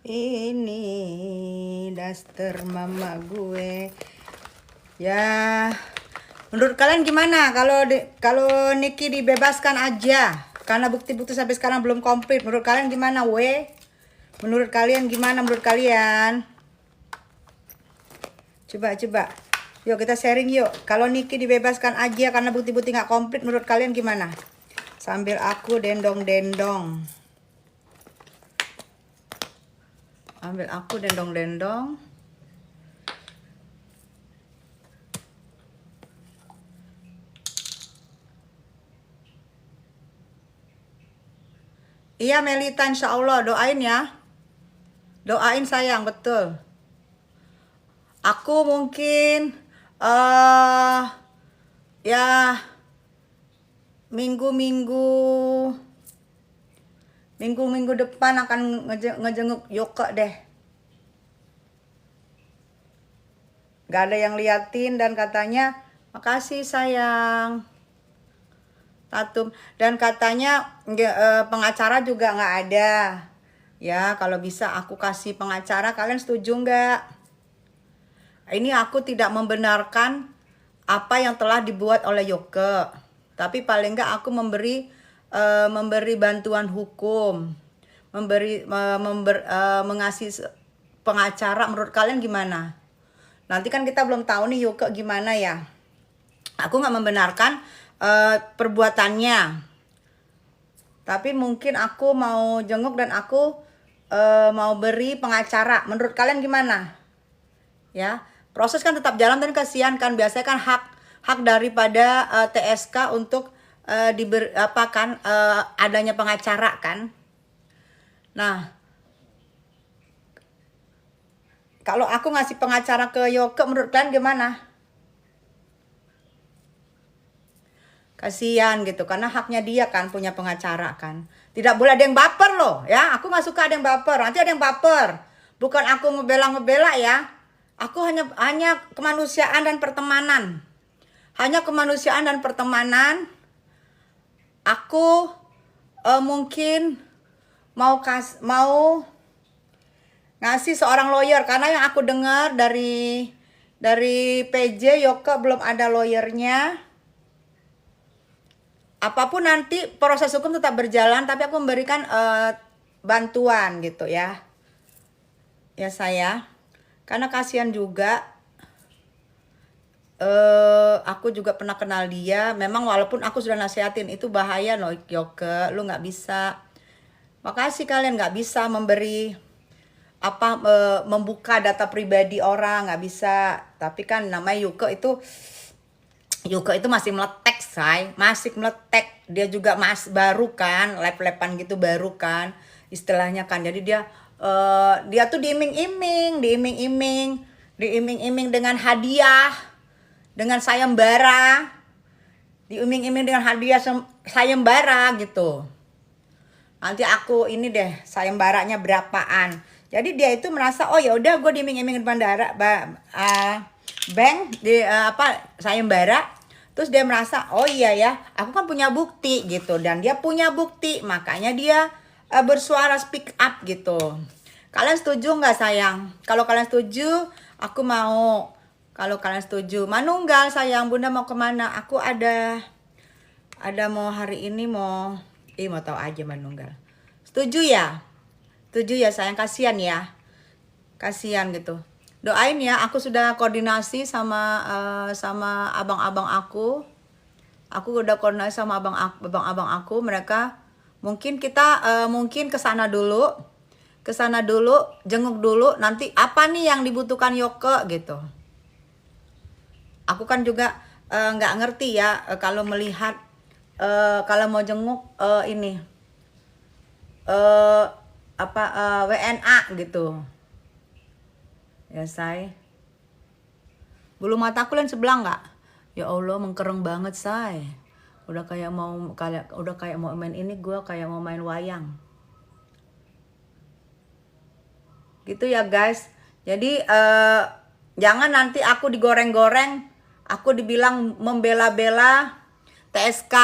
Ini daster mama gue. Ya, menurut kalian gimana kalau Niki dibebaskan aja? Karena bukti-bukti sampai sekarang belum komplit. Menurut kalian gimana, we? Menurut kalian gimana? Menurut kalian? Coba. Yuk kita sharing yuk. Kalau Niki dibebaskan aja karena bukti-bukti nggak komplit, menurut kalian gimana? Sambil aku dendong-dendong. Ambil aku dendong-dendong. Iya Melita, insya Allah doain ya. Doain sayang, betul. Aku mungkin ya minggu depan akan ngejenguk Yoke deh. Gak ada yang liatin dan katanya makasih sayang. Tatum. Dan katanya pengacara juga nggak ada. Ya kalau bisa aku kasih pengacara, kalian setuju nggak? Ini aku tidak membenarkan apa yang telah dibuat oleh Yoke. Tapi paling nggak aku memberi bantuan hukum. Mengasih pengacara. Menurut kalian gimana? Nanti kan kita belum tahu nih Yoke gimana ya. Aku nggak membenarkan perbuatannya. Tapi mungkin aku mau jenguk dan aku mau beri pengacara. Menurut kalian gimana? Ya, proses kan tetap jalan dan kasihan kan, biasanya kan hak daripada TSK untuk adanya pengacara kan. Nah, kalau aku ngasih pengacara ke Yoke, menurut kalian gimana? Kasihan gitu, karena haknya dia kan punya pengacara kan. Tidak boleh ada yang baper loh ya, aku nggak suka ada yang baper. Nanti ada yang baper, bukan aku ngebela ya. Aku hanya kemanusiaan dan pertemanan. Hanya kemanusiaan dan pertemanan. Aku mungkin mau ngasih seorang lawyer, karena yang aku dengar dari PJ Yoke belum ada lawyernya. Apapun nanti proses hukum tetap berjalan, tapi aku memberikan bantuan gitu ya. Ya saya, karena kasihan juga. Aku juga pernah kenal dia. Memang walaupun aku sudah nasihatin itu bahaya loh Yoke, lu nggak bisa. Makasih kalian nggak bisa memberi membuka data pribadi orang, nggak bisa. Tapi kan namanya Yoke itu masih meletek masih meletek. Dia juga baru kan, lep-lepan gitu baru kan istilahnya kan. Jadi dia tuh diiming-iming dengan hadiah, dengan sayembara, diiming-iming dengan hadiah sayembara gitu. Nanti aku ini deh sayembaranya berapaan. Jadi dia itu merasa oh ya udah gue diiming-iming di bandara bank di sayembara. Terus dia merasa oh iya ya, aku kan punya bukti gitu, dan dia punya bukti, makanya dia bersuara speak up gitu. Kalian setuju nggak sayang? Kalau kalian setuju, aku mau. Kalau kalian setuju, Manunggal sayang, Bunda mau kemana? Aku ada mau hari ini mau tahu aja Manunggal. Setuju ya? Setuju ya sayang, kasihan ya. Kasihan gitu. Doain ya, aku sudah koordinasi sama abang-abang aku. Aku udah koordinasi sama abang-abang aku. Mereka mungkin kita mungkin kesana dulu, jenguk dulu. Nanti apa nih yang dibutuhkan Yoke gitu. Aku kan juga nggak ngerti ya kalau melihat kalau mau jenguk ini WNA gitu. Ya say, bulu mataku yang sebelah nggak? Ya Allah mengkereng banget say. Udah kayak mau main ini, gue kayak mau main wayang. Gitu ya guys. Jadi jangan nanti aku digoreng-goreng, aku dibilang membela-bela TSK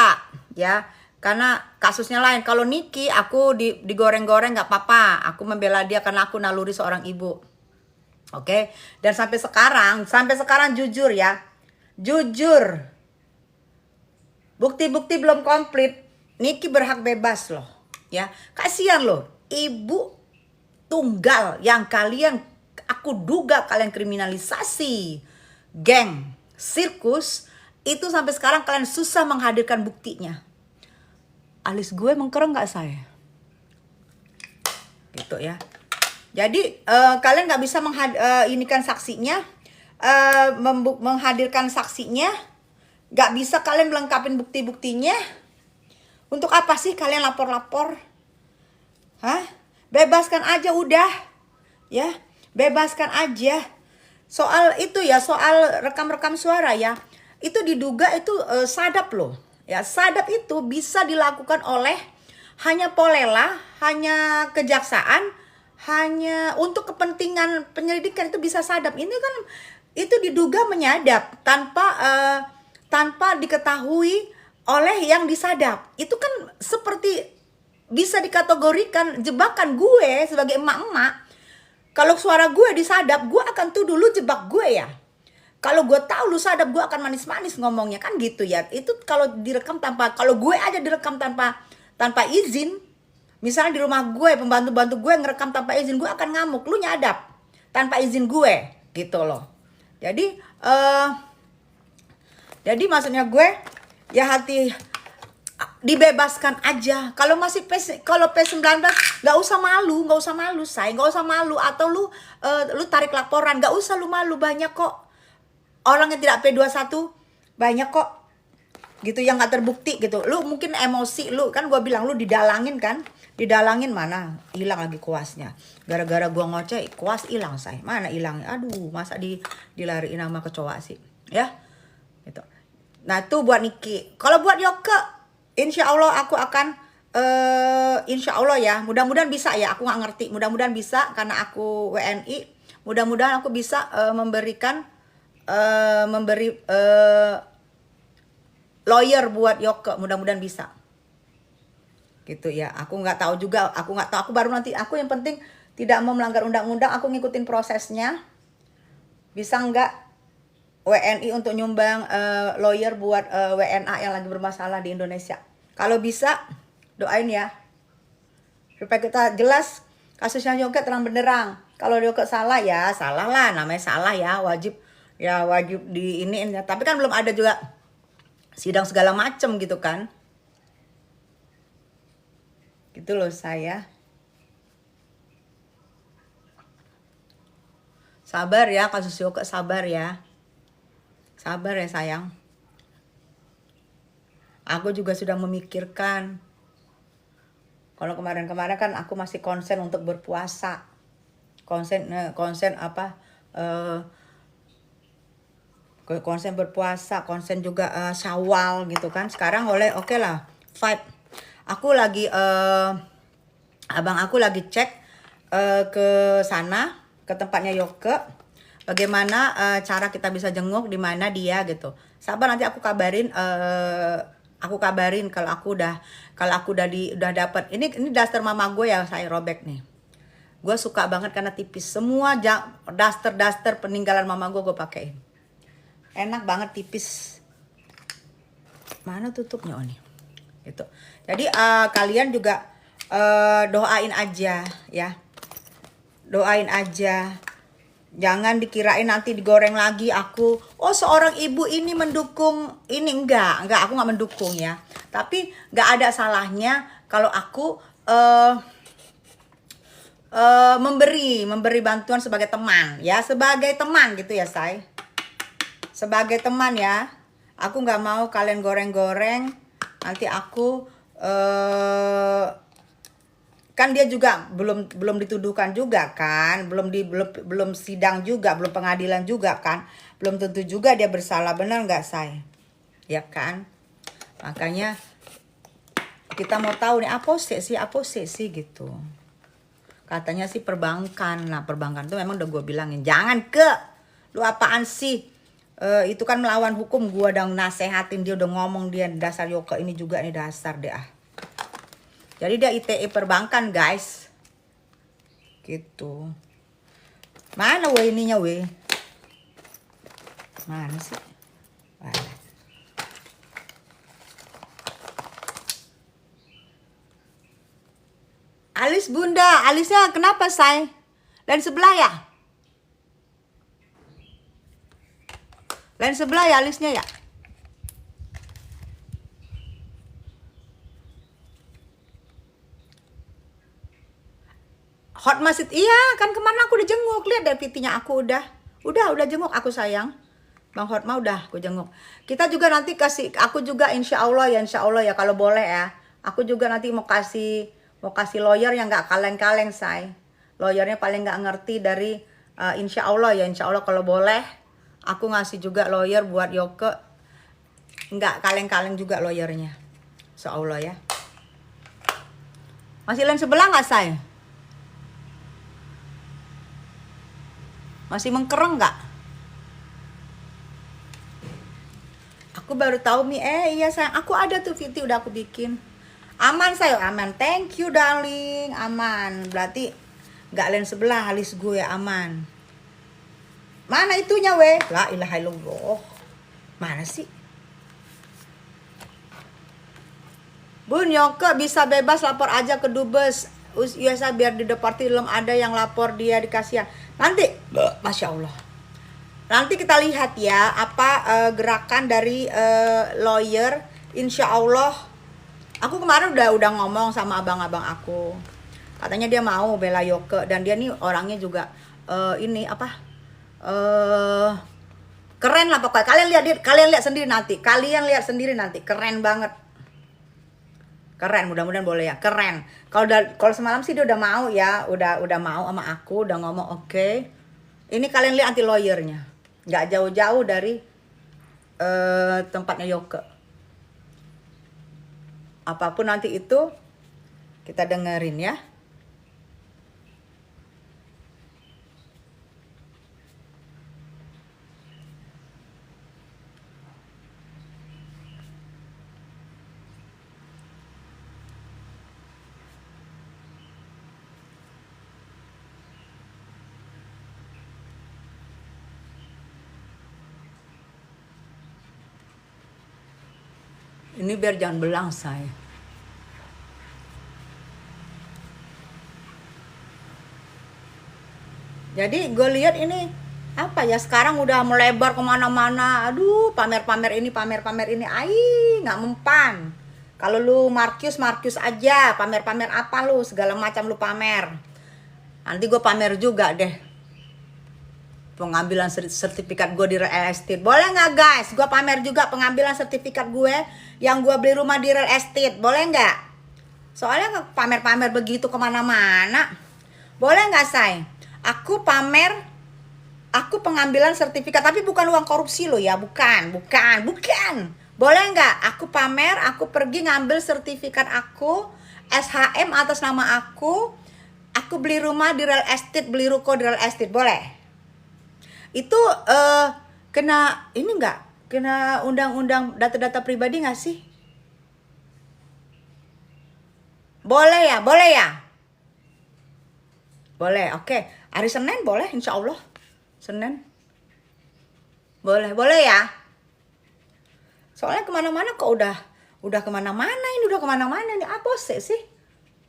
ya. karena kasusnya lain. Kalau Niki aku digoreng-goreng nggak apa-apa, aku membela dia karena aku naluri seorang ibu. Oke. Dan sampai sekarang jujur ya, jujur, bukti-bukti belum komplit, Niki berhak bebas loh ya. Kasihan loh ibu tunggal yang aku duga kalian kriminalisasi geng sirkus itu, sampai sekarang kalian susah menghadirkan buktinya. Alis gue mengkereng gak saya? Gitu ya. Jadi kalian gak bisa inikan saksinya, menghadirkan saksinya, gak bisa kalian melengkapin bukti-buktinya. Untuk apa sih kalian lapor-lapor? Hah? Bebaskan aja udah. Ya, bebaskan aja. Soal itu ya, soal rekam-rekam suara ya, itu diduga itu sadap loh. Ya, sadap itu bisa dilakukan oleh hanya Polela, hanya kejaksaan, hanya untuk kepentingan penyelidikan itu bisa sadap. Ini kan itu diduga menyadap tanpa diketahui oleh yang disadap. Itu kan seperti bisa dikategorikan jebakan gue sebagai emak-emak. Kalau suara gue disadap, gue akan tuduh lu jebak gue ya. Kalau gue tahu lu sadap, gue akan manis-manis ngomongnya, kan gitu ya. Itu kalau direkam kalau gue aja direkam tanpa izin. Misalnya di rumah gue, pembantu-bantu gue ngerekam tanpa izin, gue akan ngamuk. Lu nyadap tanpa izin gue, gitu loh. Jadi maksudnya gue ya dibebaskan aja. Kalau masih P19 nggak usah malu, say, nggak usah malu, atau lu tarik laporan, nggak usah lu malu, banyak kok orang yang tidak P21, banyak kok gitu yang nggak terbukti gitu. Lu mungkin emosi lu, kan gue bilang lu didalangin kan, didalangin, mana hilang lagi kuasnya gara-gara gue ngoceh, kuas hilang, say, mana hilang, aduh, masa dilariin sama kecoa sih ya gitu. Nah itu buat Niki. Kalau buat Yoke, insya Allah aku akan insya Allah ya, mudah-mudahan bisa ya, aku nggak ngerti, mudah-mudahan bisa karena aku WNI, mudah-mudahan aku bisa memberi lawyer buat Yoke, mudah-mudahan bisa gitu ya. Aku nggak tahu, aku baru nanti, aku yang penting tidak mau melanggar undang-undang, aku ngikutin prosesnya. Bisa nggak WNI untuk nyumbang lawyer buat WNA yang lagi bermasalah di Indonesia? Kalau bisa, doain ya, supaya kita jelas kasusnya Yoke terang benderang. Kalau Yoke salah ya salah lah, namanya salah ya, wajib di ini. Tapi kan belum ada juga sidang segala macem gitu kan. Gitu loh saya. Sabar ya kasus Yoke, sabar ya. Sabar ya sayang. Aku juga sudah memikirkan. Kalau kemarin-kemarin kan aku masih konsen untuk berpuasa. Konsen konsen berpuasa, konsen juga Syawal gitu kan. Sekarang oke lah, fight. Aku lagi abang aku lagi cek ke sana, ke tempatnya Yoke. Bagaimana cara kita bisa jenguk, di mana dia gitu. Sabar, nanti aku kabarin kalau aku udah dapat. Ini daster mama gue ya, saya robek nih. Gue suka banget karena tipis. Semua daster peninggalan mama gue pakein. Enak banget, tipis. Mana tutupnya nih? Gitu. Jadi kalian juga doain aja ya. Doain aja. Jangan dikirain nanti digoreng lagi aku, seorang ibu ini mendukung ini. Enggak, aku nggak mendukung ya. Tapi nggak ada salahnya kalau aku memberi bantuan sebagai teman ya, sebagai teman gitu ya, say. Sebagai teman ya. Aku nggak mau kalian goreng-goreng. Nanti aku kan dia juga belum dituduhkan juga kan, belum sidang juga, belum pengadilan juga kan, belum tentu juga dia bersalah, benar nggak, say? Ya kan? Makanya kita mau tahu nih apa sih gitu. Katanya sih perbankan. Nah, perbankan tuh memang udah gue bilangin, jangan lu apaan sih itu kan melawan hukum. Gua udah nasehatin dia, udah ngomong dia dasar Yoke ini juga nih dasar dia. Jadi dia ITE perbankan guys. Gitu. Mana weh ininya weh? Mana sih? Mana? Alis bunda, alisnya kenapa say? Lain sebelah ya? Lain sebelah ya alisnya ya? Hot masjid, iya kan kemana aku udah jenguk. Lihat dari pitinya aku udah jenguk aku sayang. Bang Hotma udah aku jenguk. Kita juga nanti kasih, aku juga insya Allah ya kalau boleh ya. Aku juga nanti mau kasih lawyer yang nggak kaleng-kaleng say. Lawyernya paling nggak ngerti dari insya Allah kalau boleh. Aku ngasih juga lawyer buat Yoke. Nggak kaleng-kaleng juga lawyernya. Insya Allah ya. Masih lain sebelah nggak say? Masih mengkereng nggak? Aku baru tahu Mi, iya sayang, aku ada tuh Viti udah aku bikin. Aman sayang, aman. Thank you darling, aman. Berarti nggak lain sebelah alis gue aman. Mana itunya weh? La ilaha illallah. Mana sih? Bun Yoke bisa bebas lapor aja ke Dubes USA biar di deporti belum ada yang lapor dia dikasih. Nanti, Masya Allah. Nanti kita lihat ya apa gerakan dari lawyer. Insya Allah. Aku kemarin udah ngomong sama abang-abang aku. Katanya dia mau bela Yoke dan dia nih orangnya juga ini apa? Keren lah pokoknya. Kalian lihat sendiri nanti. Keren banget. Keren, mudah-mudahan boleh ya. Keren. Kalau semalam sih dia udah mau ya, udah mau sama aku, udah ngomong oke. Ini kalian lihat anti lawyernya. Nggak jauh-jauh dari tempatnya Yoke. Apapun nanti itu kita dengerin ya. Ini biar jangan belang saya. Jadi gue lihat ini apa ya, sekarang udah melebar kemana-mana. Aduh, pamer-pamer ini, nggak mempan. Kalau lu Marcus aja, pamer-pamer apa lu, segala macam lu pamer. Nanti gue pamer juga deh. Pengambilan sertifikat gue di real estate. Boleh nggak guys? Gue pamer juga pengambilan sertifikat gue yang gue beli rumah di real estate. Boleh nggak? Soalnya pamer-pamer begitu kemana-mana. Boleh nggak say? Aku pamer, aku pengambilan sertifikat, tapi bukan uang korupsi loh ya, bukan. Boleh nggak? Aku pamer, aku pergi ngambil sertifikat aku, SHM atas nama aku beli rumah di real estate, beli ruko di real estate, boleh? Itu kena ini nggak? Kena undang-undang data-data pribadi nggak sih? Boleh ya? Boleh, oke. Hari Senin boleh, insya Allah. Senin. Boleh ya? Soalnya kemana-mana kok udah kemana-mana ini. Apa sih?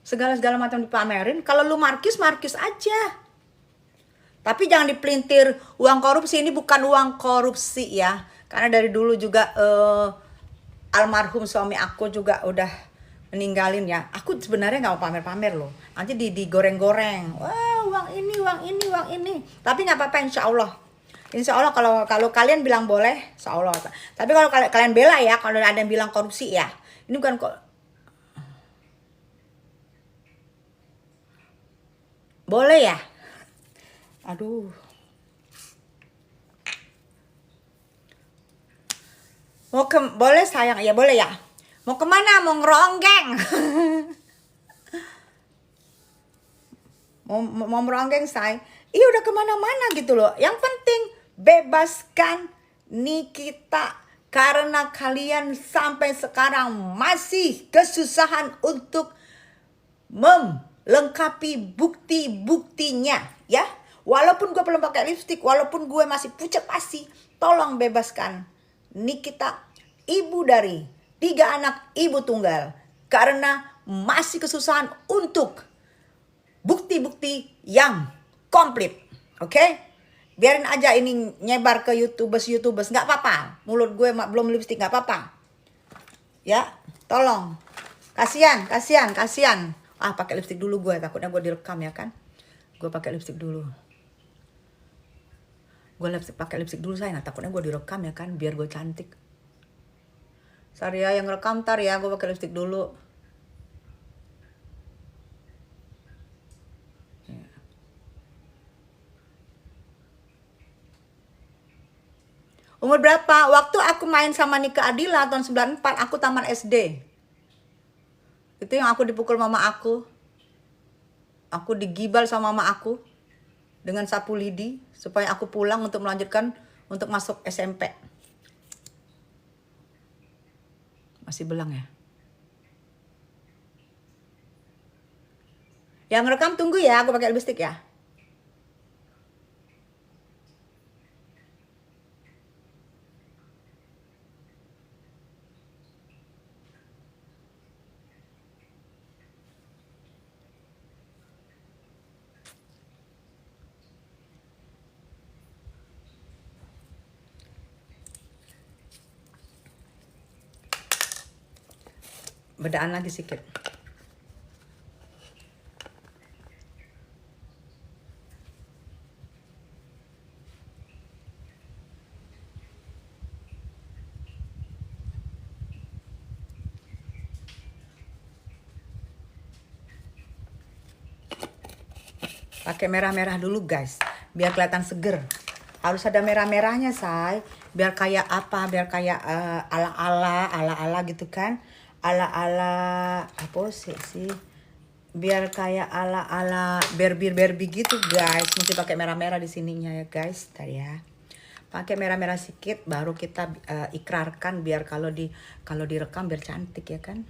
Segala macam dipamerin. Kalau lu Marcus aja. Tapi jangan dipelintir uang korupsi. Ini bukan uang korupsi ya. Karena dari dulu juga almarhum suami aku juga udah meninggalin ya. Aku sebenarnya nggak mau pamer-pamer loh. Nanti digoreng-goreng. Wah, uang ini. Tapi nggak apa-apa, insya Allah. Kalau kalian bilang boleh, insya Allah. Tapi kalau kalian bela ya, kalau ada yang bilang korupsi ya. Ini bukan kok. Boleh ya? Aduh. Boleh sayang, ya boleh ya. Mau kemana? Mau ngeronggeng. mau meronggeng say. Iya udah kemana-mana gitu loh. Yang penting bebaskan Nikita, karena kalian sampai sekarang masih kesusahan untuk melengkapi bukti-buktinya ya. Walaupun gue belum pakai lipstick, walaupun gue masih pucat pasi, tolong bebaskan Nikita, ibu dari 3 anak, ibu tunggal, karena masih kesusahan untuk bukti-bukti yang komplit. Oke? Biarin aja ini nyebar ke YouTubers, nggak apa-apa. Mulut gue belum lipstick, nggak apa-apa. Ya, tolong. Kasihan. Ah, pakai lipstick dulu gue, takutnya gue direkam ya kan. Gue pakai lipstick dulu. Pakai lipstick dulu sayang, takutnya gue direkam ya kan, biar gue cantik. Sorry ya, yang rekam ntar ya, gue pakai lipstick dulu. Umur berapa? Waktu aku main sama Nika Adila tahun 94, aku taman SD. Itu yang aku dipukul mama aku. Aku digibal sama mama aku dengan sapu lidi supaya aku pulang untuk melanjutkan untuk masuk SMP. Masih belang ya? Yang rekam tunggu ya, aku pakai lipstick ya. Bedaan lagi sedikit. Pakai merah-merah dulu guys, biar kelihatan seger. Harus ada merah-merahnya say, biar kayak apa? Biar kayak ala-ala gitu kan? Ala-ala apa sih? Biar kayak ala-ala Barbie gitu guys. Mesti pakai merah-merah di sininya ya guys. Ntar ya. Pakai merah-merah sedikit, baru kita ikrarkan biar kalau direkam biar cantik ya kan?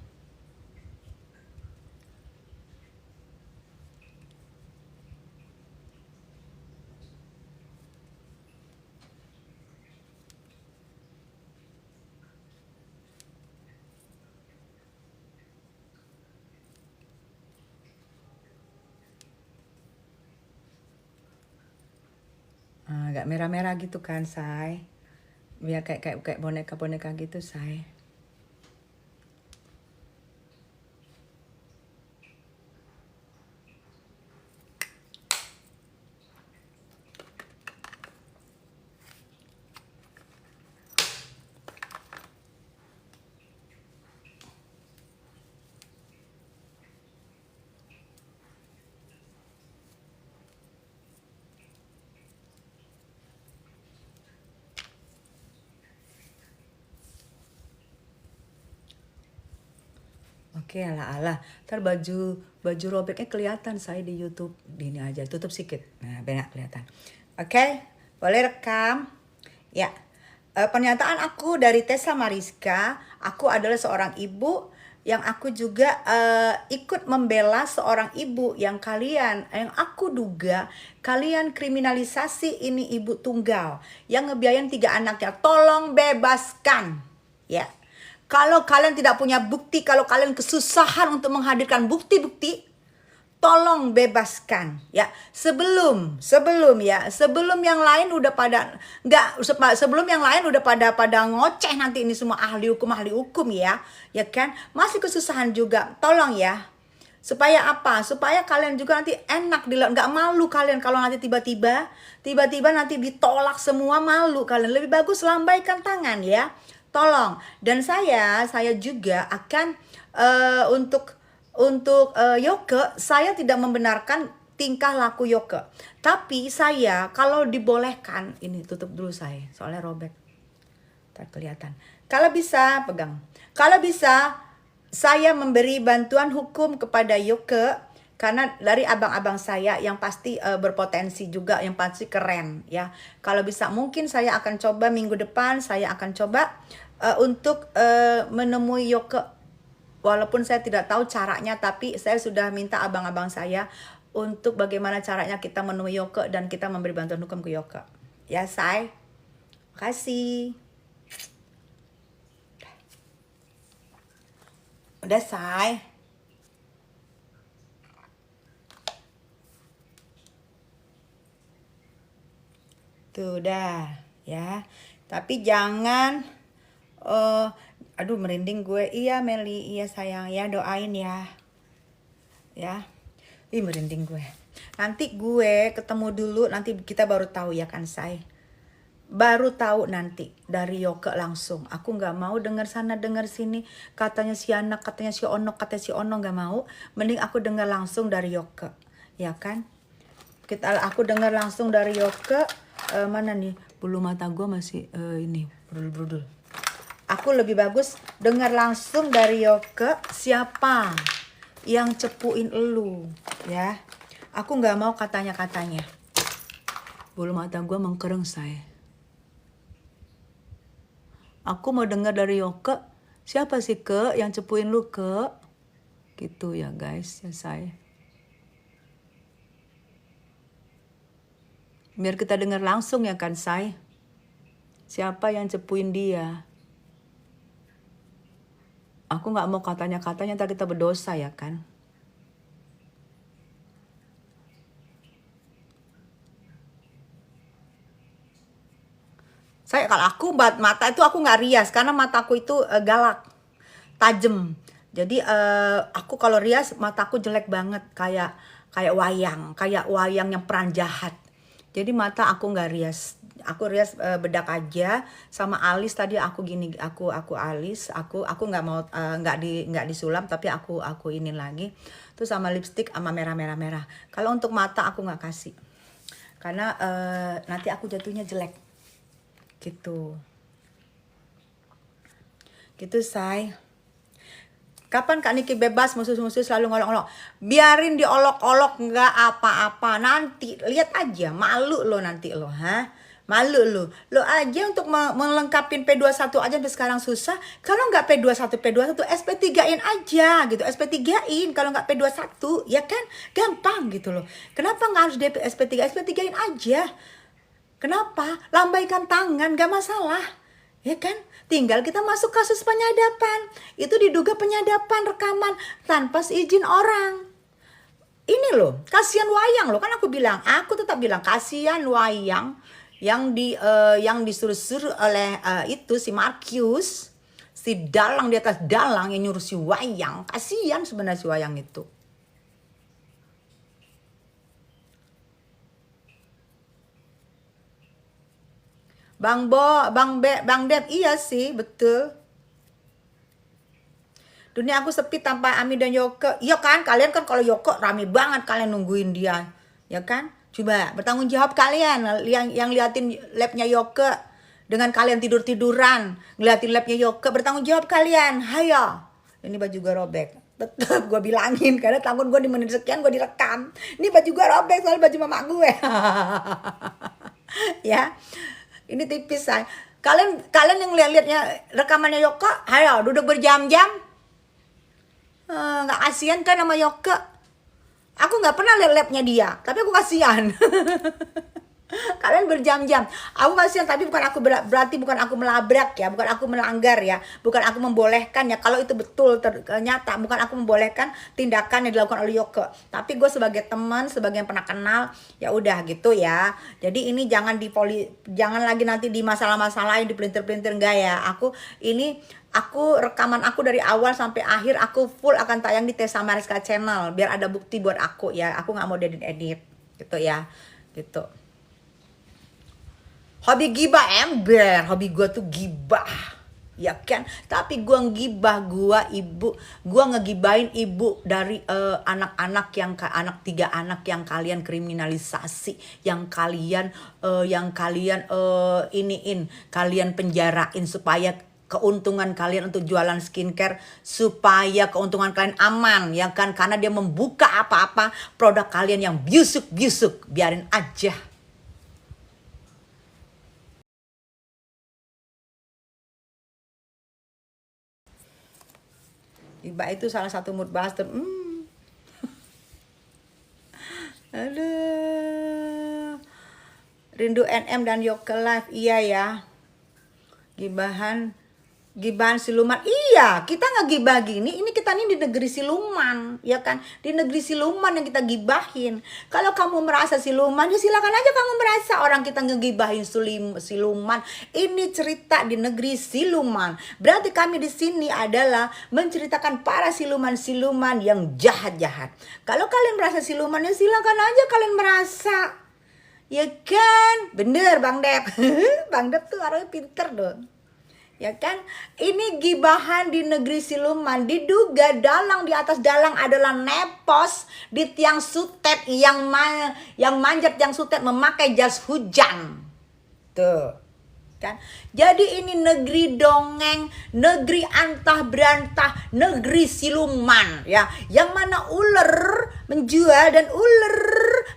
Agak merah-merah gitu kan, say. Biar kayak boneka-boneka gitu, say. Oke, ala-ala. Ntar baju robeknya kelihatan saya di YouTube. Di ini aja, tutup sedikit. Nah, biar nggak kelihatan. Oke, boleh rekam. Ya, pernyataan aku dari Tessa Mariska. Aku adalah seorang ibu yang aku juga ikut membela seorang ibu yang aku duga kalian kriminalisasi ini ibu tunggal yang ngebiayain 3 anaknya. Tolong bebaskan, ya. Kalau kalian tidak punya bukti, kalau kalian kesusahan untuk menghadirkan bukti-bukti, tolong bebaskan ya. Sebelum yang lain udah pada sebelum yang lain udah pada ngoceh nanti ini semua ahli hukum ya kan, masih kesusahan juga. Tolong ya. Supaya apa? Supaya kalian juga nanti enak, nggak malu kalian kalau nanti tiba-tiba nanti ditolak semua, malu kalian. Lebih bagus lambaikan tangan ya. Tolong. Dan saya juga akan untuk Yoke, saya tidak membenarkan tingkah laku Yoke. Tapi saya kalau dibolehkan, ini tutup dulu saya, soalnya robek. Tak kelihatan. Kalau bisa pegang. Kalau bisa saya memberi bantuan hukum kepada Yoke karena dari abang-abang saya yang pasti berpotensi juga, yang pasti keren ya. Kalau bisa mungkin saya akan coba minggu depan, saya akan coba untuk menemui Yoke. Walaupun saya tidak tahu caranya, tapi saya sudah minta abang-abang saya untuk bagaimana caranya kita menemui Yoke dan kita memberi bantuan hukum ke Yoke. Ya, Say. Makasih. Udah, Say. Tuh udah ya. Tapi jangan aduh merinding gue. Iya Meli, iya sayang ya, doain ya. Ya. Ih merinding gue. Nanti gue ketemu dulu, nanti kita baru tahu ya kan, Say. Baru tahu nanti dari Yoke langsung. Aku nggak mau dengar sana dengar sini, katanya si anak, katanya si Ono, katanya si Ono, nggak mau. Mending aku dengar langsung dari Yoke, ya kan? Aku dengar langsung dari Yoke. Mana nih bulu mata gue masih ini brudul. Aku lebih bagus dengar langsung dari Yoke siapa yang cepuin elu, ya. Aku nggak mau katanya. Bulu mata gue mengkereng, Say. Aku mau dengar dari Yoke, siapa sih Ke yang cepuin lu, Ke? Gitu ya guys, ya Say. Biar kita dengar langsung ya kan, Say. Siapa yang cepuin dia? Aku nggak mau katanya ntar kita berdosa ya kan. Saya kalau aku mata itu aku nggak rias karena mataku itu galak, tajam. Jadi aku kalau rias mataku jelek banget, kayak wayang yang peran jahat. Jadi mata aku nggak rias. Aku rias bedak aja sama alis tadi aku gini, aku alis, aku nggak mau nggak disulam tapi aku ini lagi. Terus sama lipstick sama merah. Kalau untuk mata aku nggak kasih. Karena nanti aku jatuhnya jelek. Gitu, Say. Kapan Kak Niki bebas musuh-musuh selalu ngolok-ngolok? Biarin diolok-olok nggak apa-apa. Nanti lihat aja, malu lo nanti lo, malu lo. Lo aja untuk melengkapin P21 aja sampai sekarang susah. Kalau nggak P21 SP3-in aja gitu. SP3-in kalau nggak P21, ya kan? Gampang gitu loh. Kenapa nggak harus DP SP3-in aja? Kenapa? Lambaikan tangan, gak masalah. Ya kan? Tinggal kita masuk kasus penyadapan. Itu diduga penyadapan rekaman tanpa seizin orang. Ini loh, kasihan wayang loh. Kan aku tetap bilang kasihan wayang yang disuruh-suruh oleh itu si Markius, si dalang di atas dalang yang nyuruh si wayang. Kasihan sebenarnya si wayang itu. Bang Dep, iya sih, betul. Dunia aku sepi tanpa Ami dan Yoke. Iya kan, kalian kan kalau Yoke rame banget kalian nungguin dia. Ya kan? Coba bertanggung jawab kalian yang liatin labnya Yoke. Dengan kalian tidur-tiduran, ngeliatin labnya Yoke, bertanggung jawab kalian. Hayo. Ini baju gue robek. Tetep gue bilangin, karena tahun gue di menit sekian gue direkam. Ini baju gue robek soal baju mama gue. Ya. Ini tipis, Say. Kalian yang lihatnya rekamannya Yoke, ayo duduk berjam-jam. Nggak kasihan kan sama Yoke? Aku nggak pernah lihat labnya dia, tapi aku kasihan. Kalian berjam-jam. Aku kasihan, tapi bukan aku berarti bukan aku melabrak ya, bukan aku melanggar ya, bukan aku membolehkan ya. Kalau itu betul ternyata bukan aku membolehkan tindakan yang dilakukan oleh Yoke. Tapi gue sebagai teman, sebagai yang pernah kenal, ya udah gitu ya. Jadi ini jangan lagi nanti di masalah-masalahin, di pelintir-pelintir enggak ya. Aku rekaman aku dari awal sampai akhir aku full akan tayang di Tessa Mariska Channel biar ada bukti buat aku ya. Aku nggak mau edit gitu ya, gitu. Hobi gibah ember, hobi gue tuh gibah, ya kan? Tapi gue ngegibahin ibu dari anak-anak anak 3 anak yang kalian kriminalisasi, yang kalian kalian penjarain supaya keuntungan kalian untuk jualan skincare supaya keuntungan kalian aman ya kan, karena dia membuka apa-apa produk kalian yang busuk-busuk, biarin aja. Iba itu salah satu mood buster. Aduh, rindu NM dan Yoke Live. Iya ya, gibahan siluman. Iya, kita ngegibah gini, ini kita nih di negeri siluman, ya kan? Di negeri siluman yang kita gibahin. Kalau kamu merasa siluman, ya silakan aja kamu merasa. Orang kita ngegibahin siluman. Ini cerita di negeri siluman. Berarti kami di sini adalah menceritakan para siluman-siluman yang jahat-jahat. Kalau kalian merasa siluman, ya silakan aja kalian merasa. Ya kan? Bener Bang Dep. Bang Dep tuh orangnya pinter dong. Ya kan, ini gibahan di negeri siluman. Diduga dalang di atas dalang adalah nepos di tiang sutet yang manjat tiang sutet memakai jas hujan. Tuh kan, jadi ini negeri dongeng, negeri antah berantah, negeri siluman ya, yang mana ular menjual dan ular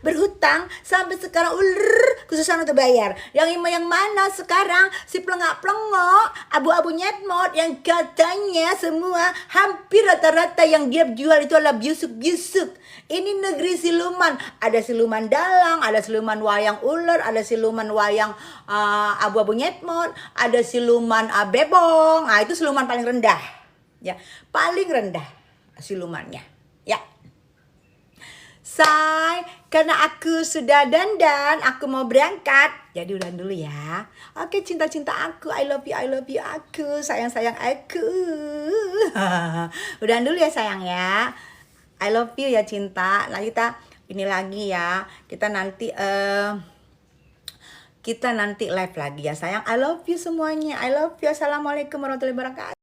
berhutang sampai sekarang ular kesusahan untuk bayar. Yang mana sekarang si pelengak-pelengok, abu-abu nyetmot yang katanya semua hampir rata-rata yang dia jual itu adalah busuk-busuk. Ini negeri siluman. Ada siluman dalang, ada siluman wayang ular, ada siluman wayang abu-abu nyetmot, ada siluman bebong. Itu siluman paling rendah. Ya, paling rendah silumannya. Ya. Say, karena aku sudah dandan, aku mau berangkat. Jadi udah dulu ya. Oke, cinta-cinta aku, I love you aku, sayang-sayang aku. Udah dulu ya sayang ya. I love you ya cinta. Nah kita ini lagi ya. Kita nanti live lagi ya sayang. I love you semuanya. I love you. Assalamualaikum warahmatullahi wabarakatuh.